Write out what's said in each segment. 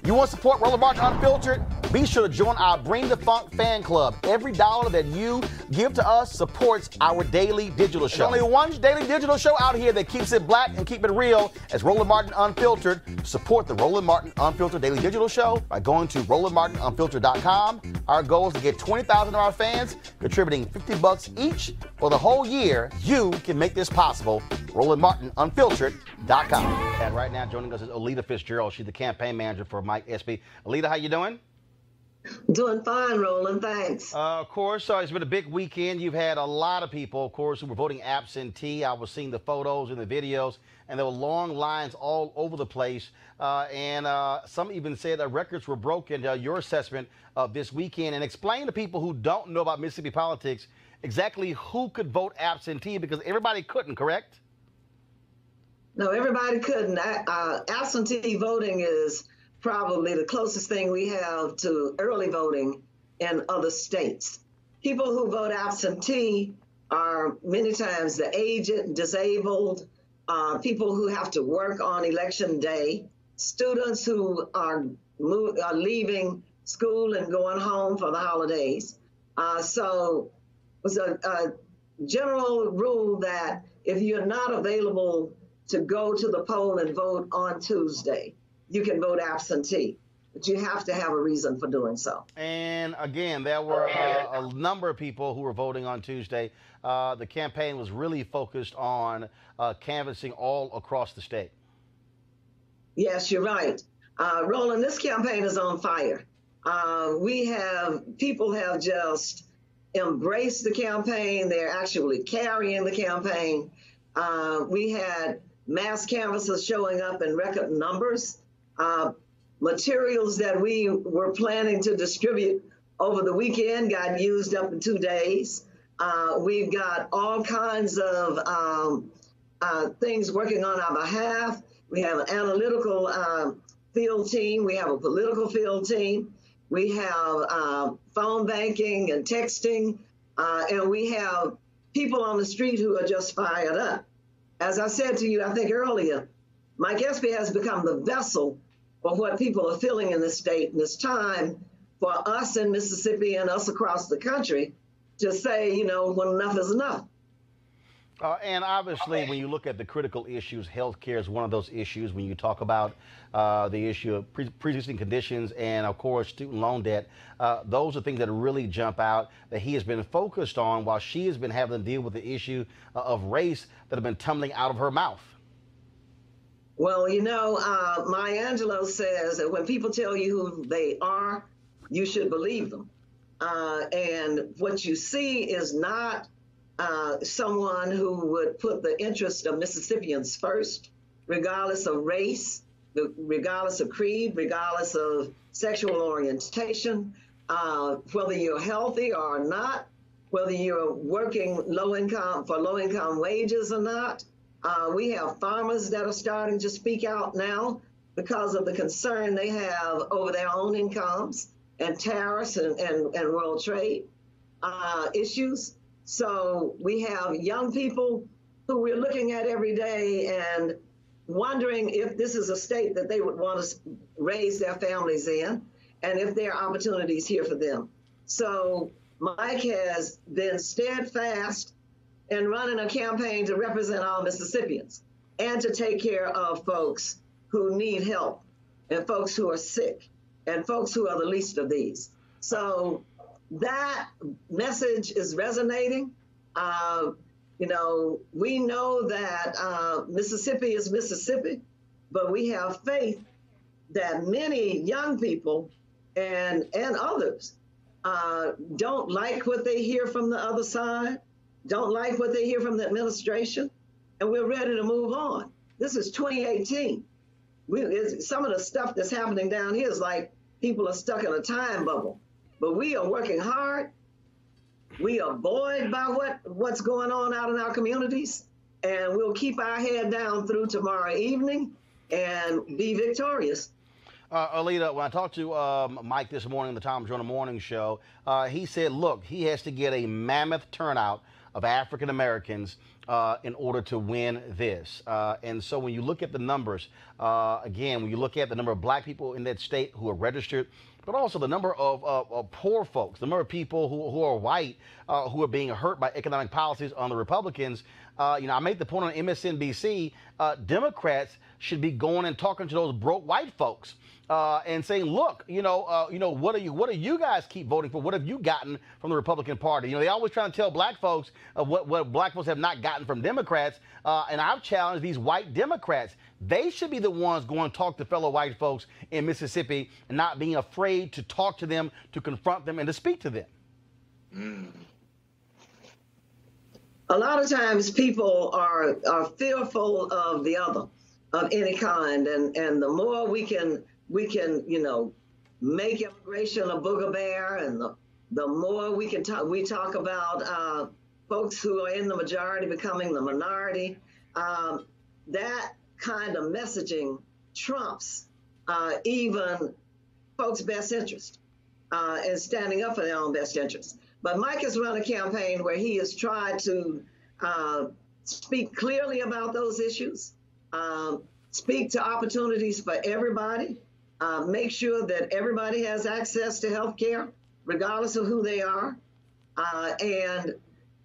You want to support Roland Martin Unfiltered? Be sure to join our Bring the Funk fan club. Every dollar that you give to us supports our daily digital show. There's only one daily digital show out here that keeps it black and keep it real as Roland Martin Unfiltered. Support the Roland Martin Unfiltered daily digital show by going to RolandMartinUnfiltered.com. Our goal is to get 20,000 of our fans contributing $50 each for the whole year. You can make this possible. RolandMartinUnfiltered.com. And right now joining us is Oleta Fitzgerald. She's the campaign manager for Mike Espy. Oleta, how you doing? Doing fine, Roland. Thanks. Of course, it's been a big weekend. You've had a lot of people, of course, who were voting absentee. I was seeing the photos and the videos, and there were long lines all over the place. And some even said that records were broken. Your assessment of this weekend, and explain to people who don't know about Mississippi politics exactly who could vote absentee, because everybody couldn't, correct? No, everybody couldn't. Absentee voting is probably the closest thing we have to early voting in other states. People who vote absentee are many times the aged, disabled, people who have to work on election day, students who are leaving school and going home for the holidays. So it was a general rule that if you're not available to go to the poll and vote on Tuesday, you can vote absentee, but you have to have a reason for doing so. And again, there were a number of people who were voting on Tuesday. The campaign was really focused on canvassing all across the state. Yes, you're right. Roland, this campaign is on fire. People have just embraced the campaign. They're actually carrying the campaign. We had mass canvassers showing up in record numbers. Materials that we were planning to distribute over the weekend got used up in 2 days. We've got all kinds of things working on our behalf. We have an analytical field team. We have a political field team. We have phone banking and texting. And we have people on the street who are just fired up. As I said to you, I think earlier, Mike Espy has become the vessel for what people are feeling in this state. And it's time for us in Mississippi and us across the country to say, you know, when enough is enough. And obviously, when you look at the critical issues, health care is one of those issues. When you talk about the issue of pre-existing conditions and, of course, student loan debt, those are things that really jump out that he has been focused on while she has been having to deal with the issue of race that have been tumbling out of her mouth. Well, you know, Maya Angelou says that when people tell you who they are, you should believe them. And what you see is not someone who would put the interest of Mississippians first, regardless of race, regardless of creed, regardless of sexual orientation, whether you're healthy or not, whether you're working low-income wages or not. We have farmers that are starting to speak out now because of the concern they have over their own incomes and tariffs and world trade issues. So we have young people who we're looking at every day and wondering if this is a state that they would want to raise their families in and if there are opportunities here for them. So Mike has been steadfast in running a campaign to represent all Mississippians and to take care of folks who need help and folks who are sick and folks who are the least of these. So that message is resonating. You know, we know that Mississippi is Mississippi, but we have faith that many young people and others don't like what they hear from the other side, don't like what they hear from the administration, and we're ready to move on. This is 2018. Some of the stuff that's happening down here is like people are stuck in a time bubble. But we are working hard. We are buoyed by what's going on out in our communities, and we'll keep our head down through tomorrow evening and be victorious. Oleta, when I talked to Mike this morning, the Tom Joyner Morning Show, he said, look, he has to get a mammoth turnout of African Americans in order to win this. And so when you look at the numbers, again, when you look at the number of black people in that state who are registered, but also the number of poor folks, the number of people who are white who are being hurt by economic policies on the Republicans. I made the point on MSNBC, Democrats should be going and talking to those broke white folks and saying, look, what do you guys keep voting for? What have you gotten from the Republican Party? They always try to tell black folks what black folks have not gotten from Democrats. And I've challenged these white Democrats. They should be the ones going to talk to fellow white folks in Mississippi and not being afraid to talk to them, to confront them, and to speak to them. A lot of times people are fearful of the other, of any kind, and the more we can make immigration a booger bear, and the more we talk about folks who are in the majority becoming the minority. That kind of messaging trumps even folks' best interest and standing up for their own best interest. But Mike has run a campaign where he has tried to speak clearly about those issues, speak to opportunities for everybody, make sure that everybody has access to health care, regardless of who they are. And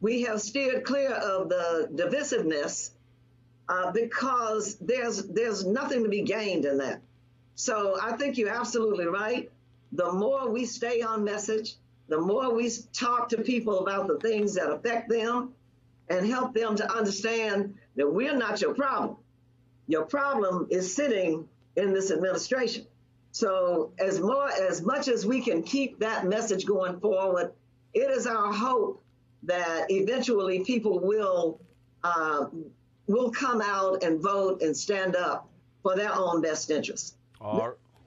we have steered clear of the divisiveness because there's nothing to be gained in that. So I think you're absolutely right. The more we stay on message, the more we talk to people about the things that affect them and help them to understand that we're not your problem. Your problem is sitting in this administration. So as much as we can keep that message going forward, it is our hope that eventually people will come out and vote and stand up for their own best interests.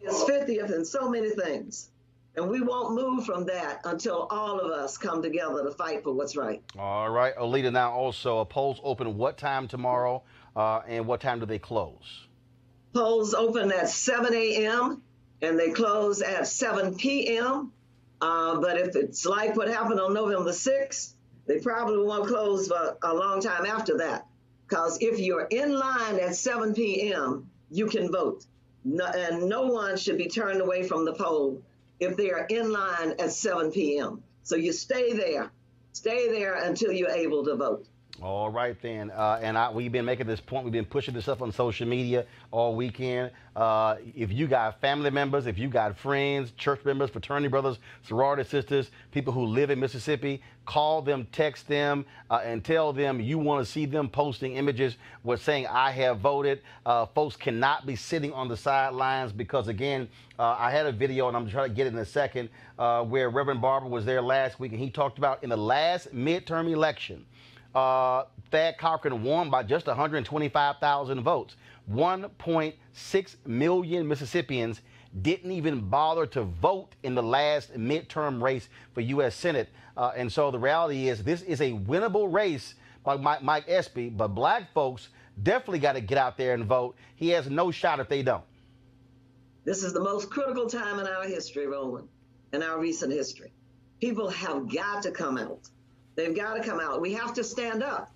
It's 50th in so many things. And we won't move from that until all of us come together to fight for what's right. All right, Oleta, now also, polls open what time tomorrow and what time do they close? Polls open at 7 a.m. and they close at 7 p.m. But if it's like what happened on November 6th, they probably won't close for a long time after that. Because if you're in line at 7 p.m., you can vote. And no one should be turned away from the poll if they are in line at 7 p.m. So you stay there until you're able to vote. All right, then. We've been making this point. We've been pushing this up on social media all weekend. If you got family members, if you got friends, church members, fraternity brothers, sorority sisters, people who live in Mississippi, call them, text them, and tell them you want to see them posting images with saying, I have voted. Folks cannot be sitting on the sidelines because, again, I had a video, and I'm trying to get it in a second, where Reverend Barber was there last week, and he talked about in the last midterm election, Thad Cochran won by just 125,000 votes. 1.6 million Mississippians didn't even bother to vote in the last midterm race for U.S. Senate. And so the reality is this is a winnable race by Mike Espy, but black folks definitely got to get out there and vote. He has no shot if they don't. This is the most critical time in our history, Roland, in our recent history. People have got to come out. They've got to come out. We have to stand up,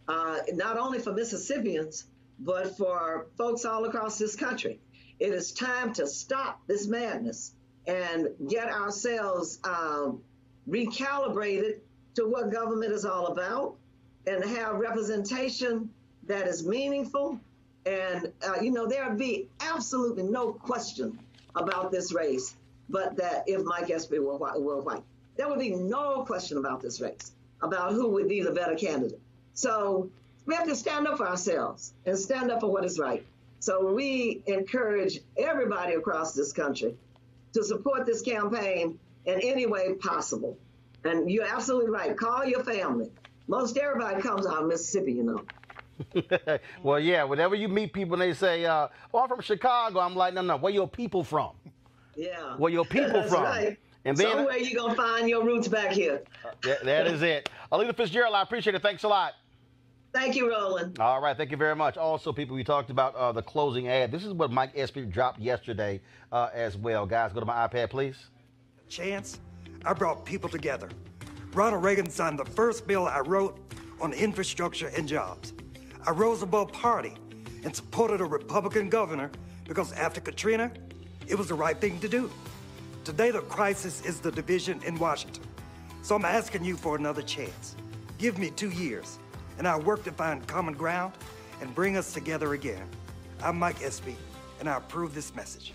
not only for Mississippians, but for folks all across this country. It is time to stop this madness and get ourselves recalibrated to what government is all about and have representation that is meaningful. And, there would be absolutely no question about this race, but that if Mike Espy were white, there would be no question about this race, about who would be the better candidate. So we have to stand up for ourselves and stand up for what is right. So we encourage everybody across this country to support this campaign in any way possible. And you're absolutely right. Call your family. Most everybody comes out of Mississippi, Well, yeah, whenever you meet people and they say, I'm from Chicago, I'm like, no, where your people from? Yeah. Where your people from? Right. And then, somewhere you're going to find your roots back here. That is it. Oleta Fitzgerald, I appreciate it. Thanks a lot. Thank you, Roland. All right. Thank you very much. Also, people, we talked about the closing ad. This is what Mike Espy dropped yesterday as well. Guys, go to my iPad, please. Chance, I brought people together. Ronald Reagan signed the first bill I wrote on infrastructure and jobs. I rose above party and supported a Republican governor because after Katrina, it was the right thing to do. Today, the crisis is the division in Washington. So I'm asking you for another chance. Give me 2 years, and I'll work to find common ground and bring us together again. I'm Mike Espy, and I approve this message.